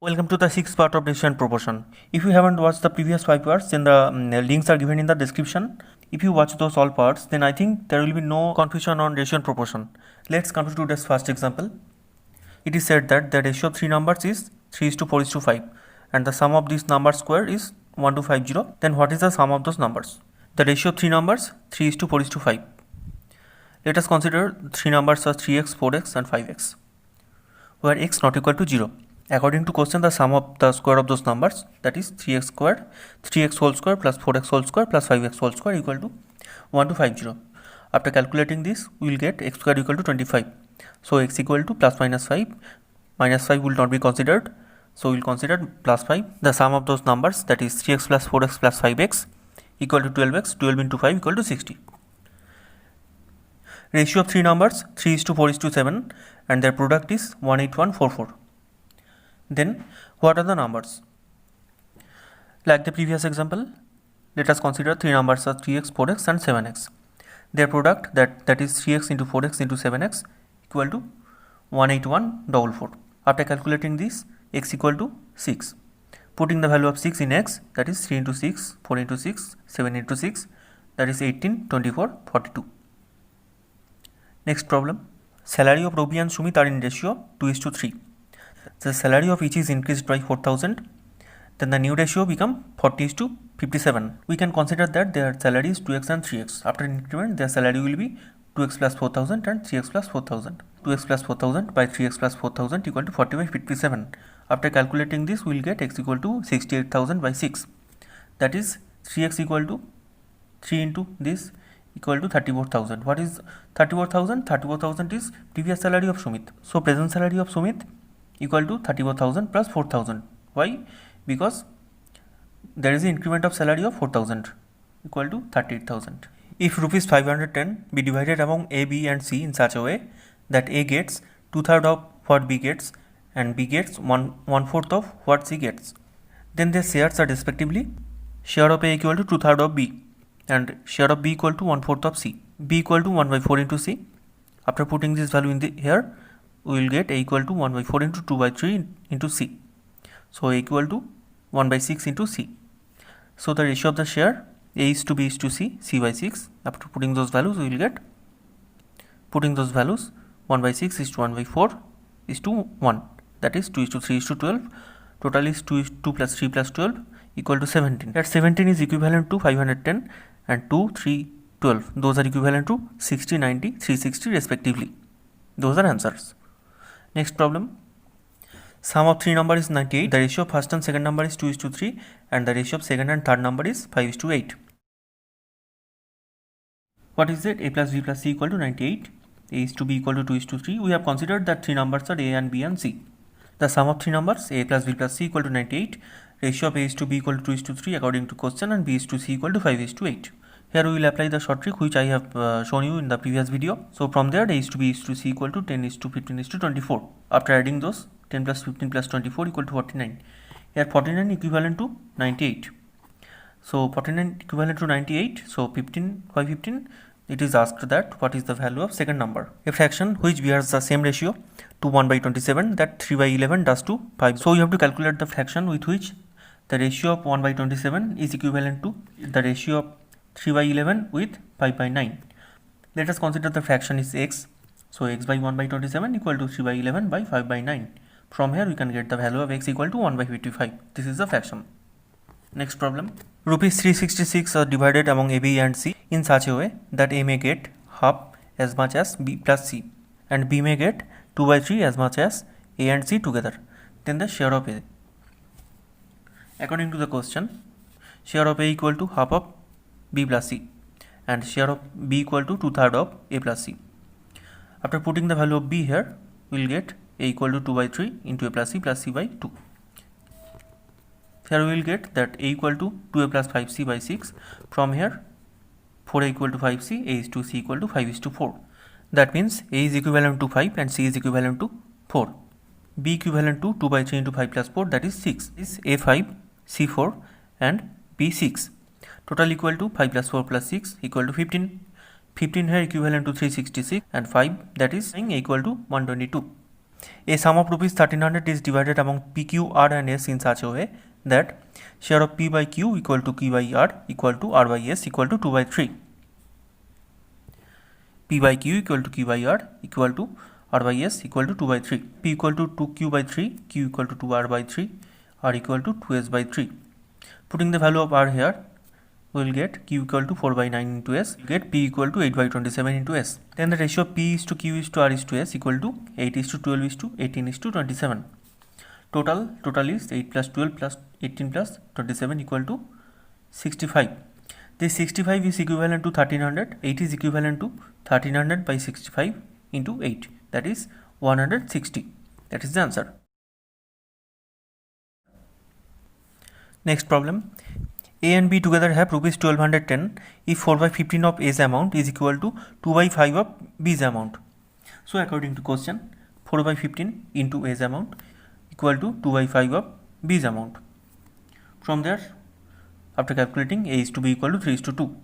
Welcome to the sixth part of decision proportion. If you haven't watched the previous 5 parts, then the links are given in the description. If you watch those all parts, then I think there will be no confusion on decision proportion. Let's come to today's first example. It is said that the ratio of three numbers is 3:4:5 and the sum of these numbers square is 1250. Then what is the sum of those numbers? The ratio of three numbers 3:4:5. Let us consider three numbers as 3x, 4x and 5x, where x not equal to 0. According to question, the sum of the square of those numbers, that is 3x squared, 3x whole square plus 4x whole square plus 5x whole square equal to 1250. After calculating this, we will get x square equal to 25. So x equal to plus minus 5. Minus 5 will not be considered. So we will consider plus 5. The sum of those numbers, that is 3x plus 4x plus 5x equal to 12x. 12 into 5 equal to 60. Ratio of three numbers 3:4:7 and their product is 18144. Then what are the numbers? Like the previous example, let us consider three numbers as 3x, 4x and 7x. Their product, that is 3x into 4x into 7x equal to 18144. After calculating this, x equal to 6. Putting the value of 6 in x, that is 3 into 6, 4 into 6, 7 into 6, that is 18, 24, 42. Next problem. Salary of Robi and Sumit are in ratio 2:3. The salary of each is increased by 4,000. Then the new ratio become 40:57. We can consider that their salary is 2x and 3x. After increment, their salary will be 2x plus 4,000 and 3x plus 4,000. 2x plus 4,000 by 3x plus 4,000 equal to 40/57. After calculating this, we will get x equal to 68,000 by 6. That is 3x equal to 3 into this equal to 34,000. What is 34,000? 34,000 is previous salary of Sumit. So present salary of Sumit equal to 34,000 plus 4,000. Why? Because there is an increment of salary of 4,000 equal to 38,000. If rupees 510 be divided among A, B and C in such a way that A gets 2/3 of what B gets and B gets 1/4 of what C gets, then their shares are respectively share of A equal to 2/3 of B and share of B equal to 1/4 of C. B equal to 1/4 into C. After putting this value in here, we will get A equal to 1/4 into 2/3 into C. So A equal to 1/6 into C. So the ratio of the share A is to B is to C, C by 6. After putting those values, we will get 1/6 is to 1/4 is to 1. That is 2:3 is to 12. Total is 2 plus 3 plus 12 equal to 17. That 17 is equivalent to 510 and 2, 3, 12. Those are equivalent to 60, 90, 360 respectively. Those are answers. Next problem. Sum of three number is 98. The ratio of first and second number is 2:3 and the ratio of second and third number is 5:8. What is it? A plus B plus C equal to 98. A is to B equal to 2:3. We have considered that three numbers are A and B and C. The sum of three numbers A plus B plus C equal to 98. Ratio of A is to B equal to 2:3 according to question and B is to C equal to 5:8. Here we will apply the short trick which I have shown you in the previous video. So from there A is to B is to C equal to 10 is to 15 is to 24. After adding those, 10 plus 15 plus 24 equal to 49. Here 49 equivalent to 98. So 49 equivalent to 98. So 15 by 15, it is asked that what is the value of second number. A fraction which bears the same ratio to 1/27, that 3/11 does to 5. So you have to calculate the fraction with which the ratio of 1/27 is equivalent to the ratio of 3/11 with 5/9. Let us consider the fraction is x. So x by 1/27 equal to 3/11 by 5/9. From here we can get the value of x equal to 1/55. This is the fraction. Next problem. Rupees 366 are divided among A, B and C in such a way that A may get half as much as B plus C and B may get 2/3 as much as A and C together. Then the share of A. According to the question, share of A equal to half of B plus C and share of B equal to 2/3 of A plus C. After putting the value of B here, we will get A equal to 2/3 into A plus C by 2. Here we will get that A equal to 2A plus 5C by 6. From here 4A equal to 5C, A is to C equal to 5:4. That means A is equivalent to 5 and C is equivalent to 4. B equivalent to 2/3 into 5 plus 4, that is 6. Is A5, C4 and B6. Total equal to 5 plus 4 plus 6 equal to 15. 15 here equivalent to 366 and 5, that is equal to 122. A sum of rupees 1300 is divided among P, Q, R and S in such a way that share of P by Q equal to Q by R equal to R by S equal to 2 by 3. P by Q equal to Q by R equal to R by S equal to 2 by 3. P equal to 2Q by 3, Q equal to 2R by 3, R equal to 2S by 3. Putting the value of R here, we will get Q equal to 4 by 9 into S, get P equal to 8 by 27 into S. Then the ratio of P is to Q is to R is to S equal to 8 is to 12 is to 18 is to 27. Total is 8 plus 12 plus 18 plus 27 equal to 65. This 65 is equivalent to 1300. 8 is equivalent to 1300 by 65 into 8. That is 160. That is the answer. Next problem. A and B together have rupees 1210 if 4 by 15 of A's amount is equal to 2 by 5 of B's amount. So according to question, 4 by 15 into A's amount equal to 2 by 5 of B's amount. From there, after calculating, A is to B equal to 3 is to 2.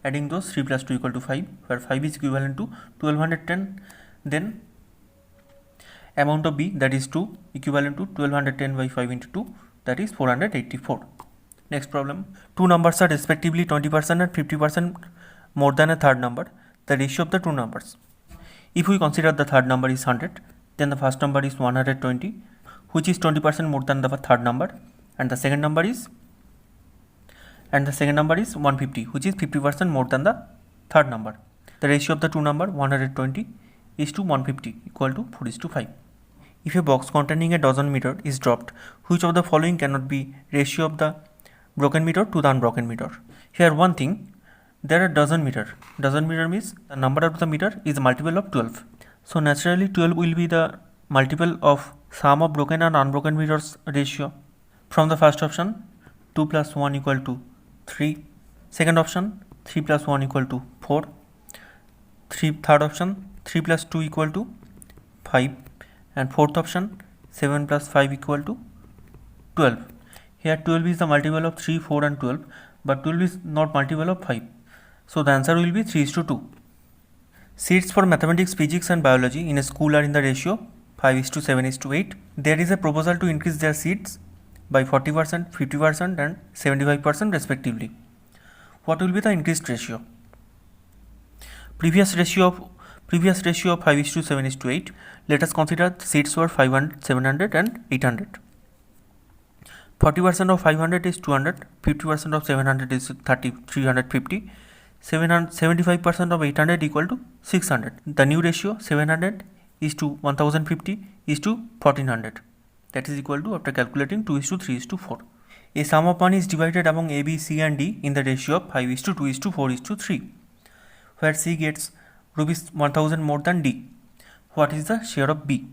Adding those, 3 plus 2 equal to 5, where 5 is equivalent to 1210. Then amount of B, that is 2, equivalent to 1210 by 5 into 2, that is 484. Next problem. Two numbers are respectively 20% and 50% more than a third number. The ratio of the two numbers. If we consider the third number is 100, then the first number is 120, which is 20% more than the third number, and the second number is 150, which is 50% more than the third number. The ratio of the two number 120 is to 150 equal to 4 is to 5. If a box containing a dozen meter is dropped, which of the following cannot be ratio of the broken meter to the unbroken meter? Here one thing, there are dozen meter. Dozen meter means the number of the meter is a multiple of 12. So naturally 12 will be the multiple of sum of broken and unbroken meters ratio. From the first option, 2 plus 1 equal to 3. Second option, 3 plus 1 equal to 4. Third option, 3 plus 2 equal to 5. And fourth option, 7 plus 5 equal to 12. Here 12 is the multiple of 3, 4 and 12, but 12 is not multiple of 5. So the answer will be 3 is to 2. Seats for mathematics, physics and biology in a school are in the ratio 5 is to 7 is to 8. There is a proposal to increase their seats by 40%, 50% and 75% respectively. What will be the increased ratio? Previous ratio of 5 is to 7 is to 8. Let us consider the seats were 500, 700 and 800. 40% of 500 is 200, 50% of 700 is 350, 75% of 800 equal to 600. The new ratio 700 is to 1050 is to 1400. That is equal to, after calculating, 2 is to 3 is to 4. A sum of money is divided among A, B, C and D in the ratio of 5 is to 2 is to 4 is to 3, where C gets rupees 1000 more than D. What is the share of B?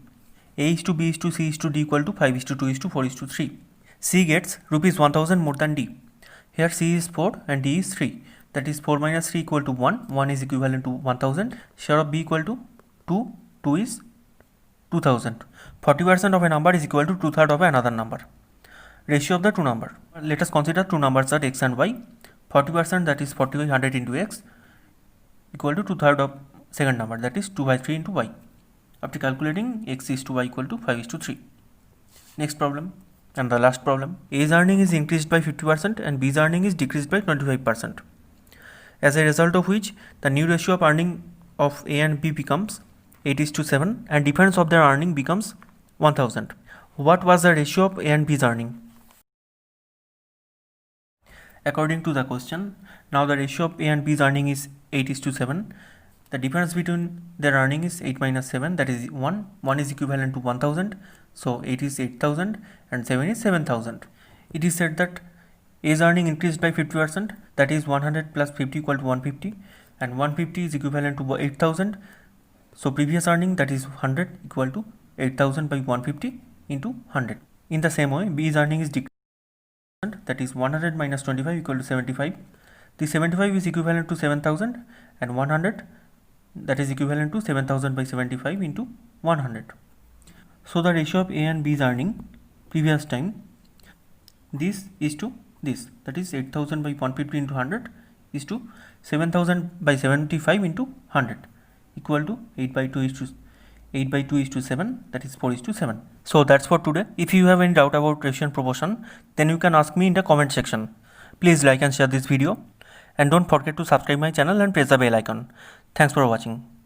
A is to B is to C is to D equal to 5 is to 2 is to 4 is to 3. C gets rupees 1000 more than D. Here C is 4 and D is 3. That is 4 minus 3 equal to 1. 1 is equivalent to 1000. Share of B equal to 2. 2 is 2000. 40% of a number is equal to 2/3 of another number. Ratio of the two number. Let us consider two numbers are x and y. 40%, that is 40 by 100 into x, equal to 2/3 of second number, that is 2 by 3 into y. After calculating, x is to y equal to 5 is to 3. Next problem. And the last problem. A's earning is increased by 50% and B's earning is decreased by 25%. As a result of which, the new ratio of earning of A and B becomes 8 is to 7 and difference of their earning becomes 1000. What was the ratio of A and B's earning? According to the question, now the ratio of A and B's earning is 8 is to 7. The difference between their earning is 8 minus 7, that is 1. 1 is equivalent to 1000. So 8 is 8000 and 7 is 7000. It is said that A's earning increased by 50%, that is 100 plus 50 equal to 150, and 150 is equivalent to 8000. So previous earning, that is 100 equal to 8000 by 150 into 100. In the same way, B's earning is decreased, that is 100 minus 25 equal to 75. The 75 is equivalent to 7000 and 100, that is equivalent to 7000 by 75 into 100. So the ratio of A and B's earning previous time, this is to this, that is 8000 by 150 into 100 is to 7000 by 75 into 100 equal to 8 by 2 is to 8 by 2 is to 7, that is 4 is to 7. So that's for today. If you have any doubt about ratio and proportion, then you can ask me in the comment section. Please like and share this video, and don't forget to subscribe my channel and press the bell icon. Thanks for watching.